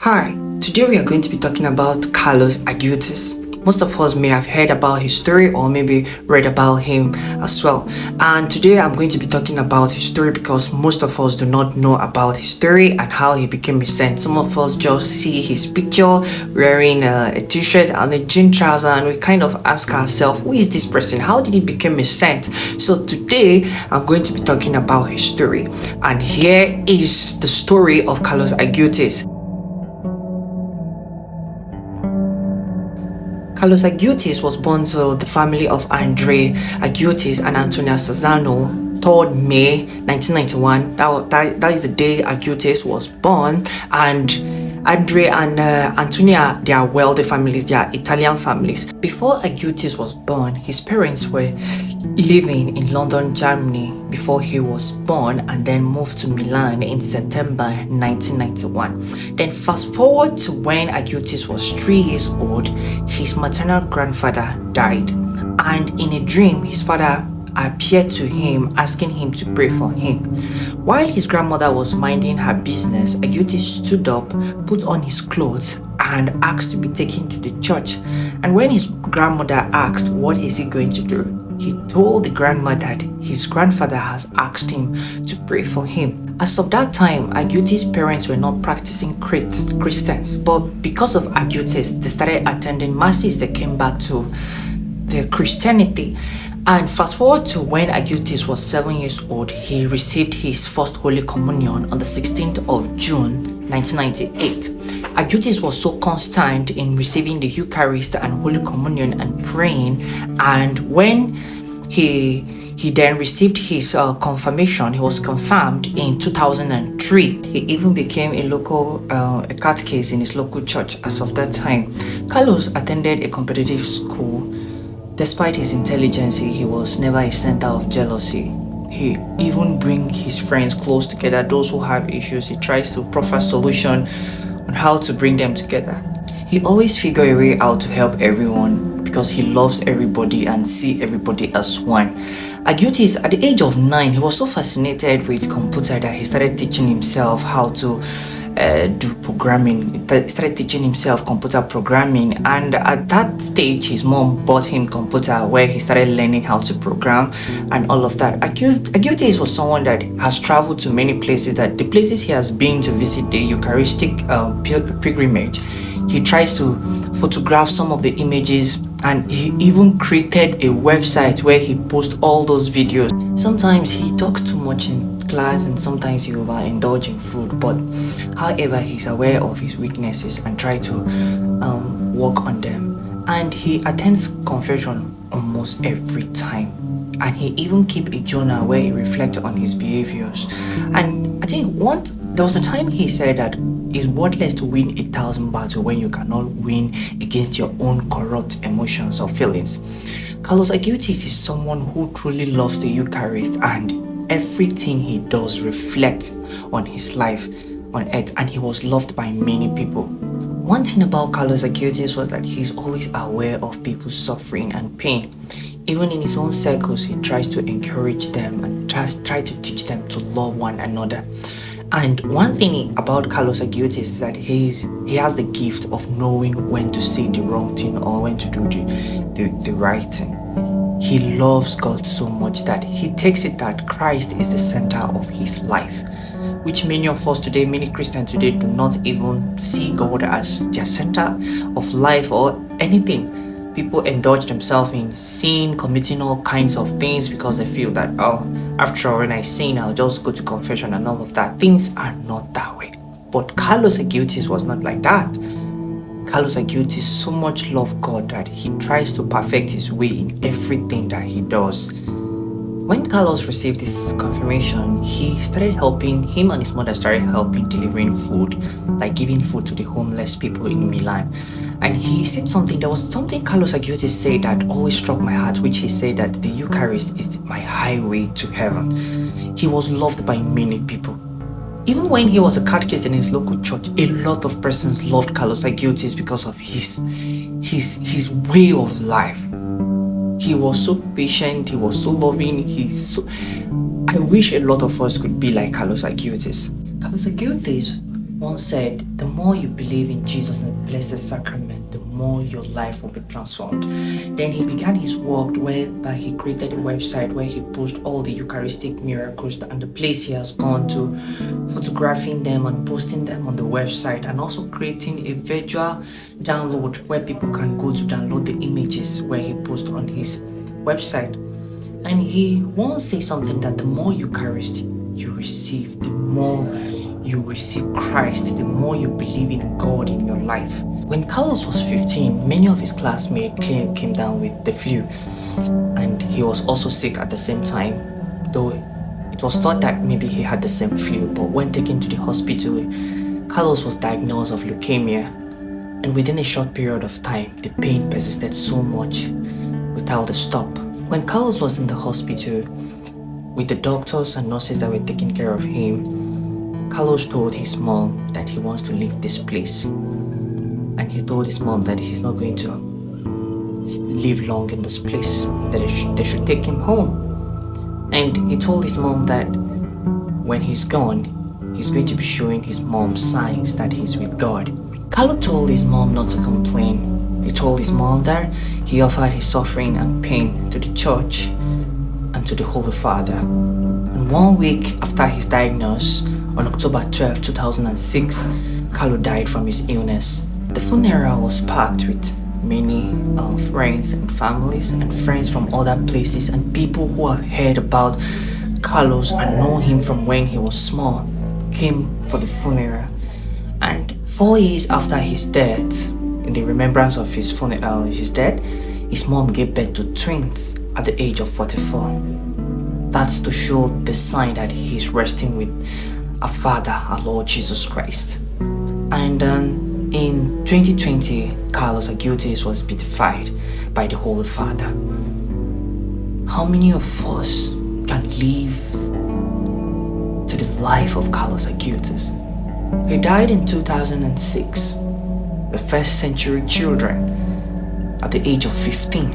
Hi, today we are going to be talking about Carlo Acutis. Most of us may have heard about his story or maybe read about him as well. And today I'm going to be talking about his story because most of us do not know about his story and how he became a saint. Some of us just see his picture wearing a t-shirt and a jean trouser and we kind of ask ourselves, who is this person? How did he become a saint? So today I'm going to be talking about his story. And here is the story of Carlo Acutis. Carlo Acutis was born to the family of Andre Acutis and Antonia Sazzano, 3rd May 1991. That is the day Acutis was born. And Andre and Antonia, they are wealthy families, they are Italian families. Before Acutis was born, his parents were living in London, Germany before he was born, and then moved to Milan in September 1991. Then fast forward to when Acutis was 3 years old, his maternal grandfather died, and in a dream his father appeared to him asking him to pray for him. While his grandmother was minding her business, Acutis stood up, put on his clothes, and asked to be taken to the church. And when his grandmother asked what is he going to do, he told the grandma that his grandfather has asked him to pray for him. As of that time, Acutis' parents were not practicing Christians, but because of Acutis, they started attending masses. They came back to their Christianity. And fast forward to when Acutis was 7 years old, he received his first Holy Communion on the 16th of June 1998. Acutis was so constant in receiving the Eucharist and Holy Communion and praying, and when he then received his confirmation, he was confirmed in 2003. He even became a catechist in his local church as of that time. Carlos attended a competitive school. Despite his intelligence, he was never a center of jealousy. He even brings his friends close together, those who have issues. He tries to proffer solution on how to bring them together. He always figure a way out to help everyone because he loves everybody and see everybody as one. Acutis, at the age of 9, he was so fascinated with computer that he started teaching himself how to do programming. He started teaching himself computer programming, and at that stage his mom bought him computer where he started learning how to program and all of that. Acutis was someone that has traveled to many places, that the places he has been to visit the Eucharistic pilgrimage, he tries to photograph some of the images, and he even created a website where he posts all those videos. Sometimes he talks too much in class and sometimes he overindulge in food, but however he's aware of his weaknesses and try to work on them. And he attends confession almost every time, and he even keep a journal where he reflects on his behaviors. And I think there was a time he said that it's worthless to win 1,000 battles when you cannot win against your own corrupt emotions or feelings. Carlo Acutis is someone who truly loves the Eucharist, and everything he does reflects on his life on earth, and he was loved by many people. One thing about Carlo Acutis was that he's always aware of people's suffering and pain. Even in his own circles, he tries to encourage them and try to teach them to love one another. And one thing about Carlo Acutis is that he has the gift of knowing when to say the wrong thing or when to do the right thing. He loves God so much that he takes it that Christ is the center of his life, which many of us today, many Christians today, do not even see God as their center of life or anything. People indulge themselves in sin, committing all kinds of things because they feel that, after all, when I sin, I'll just go to confession and all of that. Things are not that way. But Carlo Acutis was not like that. Carlo Acutis so much loved God that he tries to perfect his way in everything that he does. When Carlos received his confirmation, him and his mother started helping delivering food, like giving food to the homeless people in Milan. And he said something, there was something Carlo Acutis said that always struck my heart, which he said that the Eucharist is my highway to heaven. He was loved by many people. Even when he was a catechist in his local church, a lot of persons loved Carlo Acutis because of his way of life. He was so patient, he was so loving, I wish a lot of us could be like Carlo Acutis. Carlo Acutis once said, the more you believe in Jesus and the Blessed Sacrament, the more your life will be transformed. Then he began his work whereby he created a website where he posts all the Eucharistic miracles and the place he has gone to, photographing them and posting them on the website, and also creating a virtual download where people can go to download the images where he posts on his website. And he once said something that the more Eucharist you receive, the more you receive Christ, the more you believe in God in your life. When Carlos was 15, many of his classmates came down with the flu, and he was also sick at the same time, though it was thought that maybe he had the same flu. But when taken to the hospital, Carlos was diagnosed of leukemia, and within a short period of time, the pain persisted so much without a stop. When Carlos was in the hospital with the doctors and nurses that were taking care of him, Carlos told his mom that he wants to leave this place. And he told his mom that he's not going to live long in this place, that they should take him home. And he told his mom that when he's gone, he's going to be showing his mom signs that he's with God. Carlo told his mom not to complain. He told his mom that he offered his suffering and pain to the church and to the Holy Father. And 1 week after his diagnosis, on October 12, 2006, Carlo died from his illness. The funeral was packed with many friends and families and friends from other places and people who have heard about Carlos and know him from when he was small came for the funeral. And 4 years after his death, in the remembrance of his death, his mom gave birth to twins at the age of 44. That's to show the sign that he's resting with our Father, our Lord Jesus Christ. And in 2020, Carlo Acutis was beatified by the Holy Father. How many of us can live to the life of Carlo Acutis? He died in 2006, the first century children, at the age of 15.